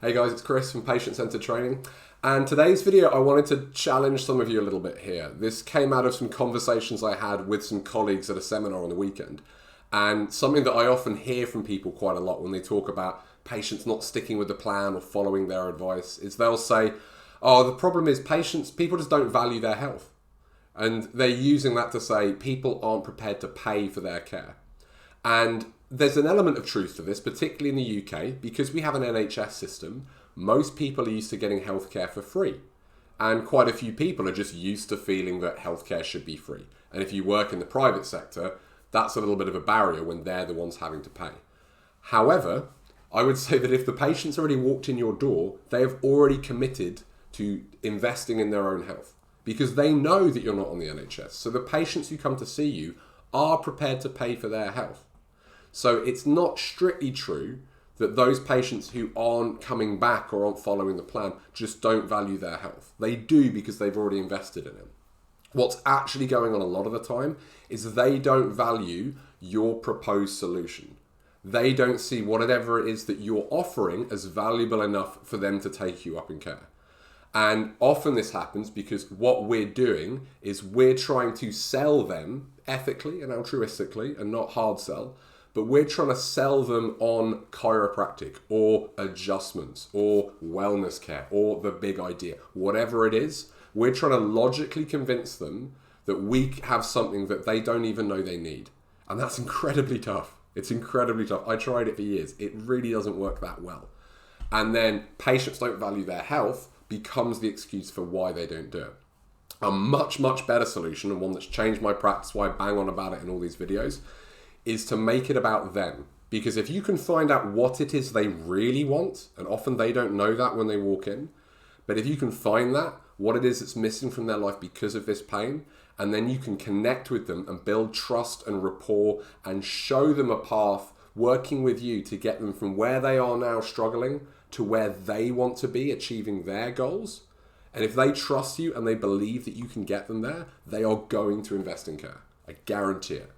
Hey guys, it's Chris from Patient Centered Training, and today's video I wanted to challenge some of you a little bit here. This came out of some conversations I had with some colleagues at a seminar on the weekend, and something that I often hear from people quite a lot when they talk about patients not sticking with the plan or following their advice is they'll say, oh, the problem is people just don't value their health. And they're using that to say people aren't prepared to pay for their care. And there's an element of truth to this, particularly in the UK, because we have an NHS system. Most people are used to getting healthcare for free. And quite a few people are just used to feeling that healthcare should be free. And if you work in the private sector, that's a little bit of a barrier when they're the ones having to pay. However, I would say that if the patient's already walked in your door, they have already committed to investing in their own health because they know that you're not on the NHS. So the patients who come to see you are prepared to pay for their health. So it's not strictly true that those patients who aren't coming back or aren't following the plan just don't value their health. They do because they've already invested in it. What's actually going on a lot of the time is they don't value your proposed solution. They don't see whatever it is that you're offering as valuable enough for them to take you up in care. And often this happens because what we're doing is we're trying to sell them ethically and altruistically and not hard sell, but we're trying to sell them on chiropractic or adjustments or wellness care or the big idea. Whatever it is, we're trying to logically convince them that we have something that they don't even know they need. And that's incredibly tough. It's incredibly tough. I tried it for years. It really doesn't work that well. And then patients don't value their health becomes the excuse for why they don't do it. A much, much better solution, and one that's changed my practice, why I bang on about it in all these videos, is to make it about them. Because if you can find out what it is they really want, and often they don't know that when they walk in, but if you can find that, what it is that's missing from their life because of this pain, and then you can connect with them and build trust and rapport and show them a path working with you to get them from where they are now struggling to where they want to be achieving their goals. And if they trust you and they believe that you can get them there, they are going to invest in care. I guarantee it.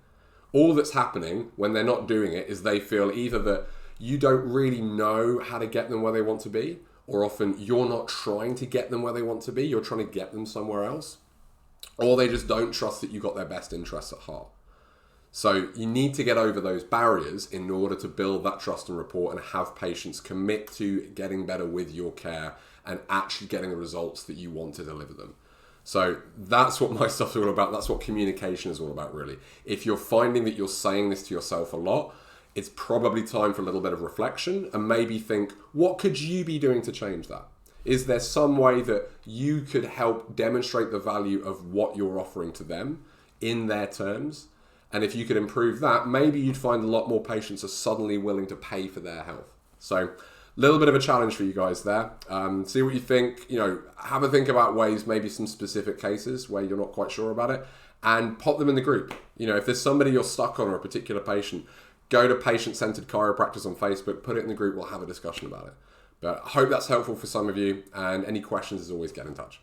All that's happening when they're not doing it is they feel either that you don't really know how to get them where they want to be, or often you're not trying to get them where they want to be, you're trying to get them somewhere else, or they just don't trust that you got their best interests at heart. So you need to get over those barriers in order to build that trust and rapport and have patients commit to getting better with your care and actually getting the results that you want to deliver them. So that's what my stuff's all about. That's what communication is all about, really. If you're finding that you're saying this to yourself a lot, it's probably time for a little bit of reflection and maybe think, what could you be doing to change that? Is there some way that you could help demonstrate the value of what you're offering to them in their terms? And if you could improve that, maybe you'd find a lot more patients are suddenly willing to pay for their health. So a little bit of a challenge for you guys there. See what you think. Have a think about ways, maybe some specific cases where you're not quite sure about it, and pop them in the group. If there's somebody you're stuck on or a particular patient, go to Patient Centered Chiropractors on Facebook, put it in the group, we'll have a discussion about it. But I hope that's helpful for some of you, and any questions, as always, get in touch.